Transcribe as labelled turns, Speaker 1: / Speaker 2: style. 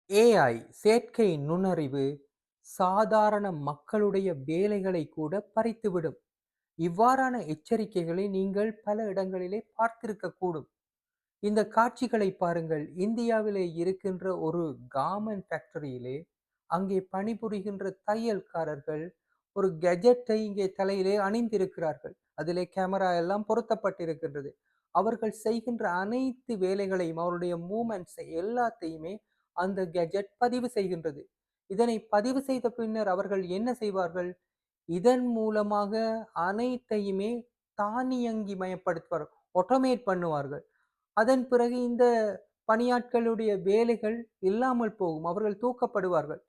Speaker 1: AI செயற்கை நுண்ணறிவு சாதாரண மக்களுடைய வேலைகளை கூட பறித்துவிடும். இவ்வாறான எச்சரிக்கைகளை நீங்கள் பல இடங்களிலே பார்த்திருக்கக்கூடும். இந்த காட்சிகளை பாருங்கள். இந்தியாவிலே இருக்கின்ற ஒரு கார்மெண்ட் ஃபேக்டரியிலே, அங்கே பணிபுரிகின்ற தையல்காரர்கள் ஒரு கெட்ஜெட்டை இங்கே தலையிலே அணிந்திருக்கிறார்கள். அதிலே கேமரா எல்லாம் பொருத்தப்பட்டிருக்கின்றது. அவர்கள் செய்கின்ற அனைத்து வேலைகளையும், அவருடைய மூவ்மெண்ட்ஸை எல்லாத்தையுமே அந்த கெட்ஜெட் பதிவு செய்கின்றது. இதனை பதிவு செய்த பின்னர் அவர்கள் என்ன செய்வார்கள்? இதன் மூலமாக அனைத்தையுமே தானியங்கி மயப்படுத்துவார்கள். ஆட்டோமேட் பண்ணுவார்கள். அதன் பிறகு இந்த பணியாட்களுடைய வேலைகள் இல்லாமல் போகும். அவர்கள் தூக்கப்படுவார்கள்.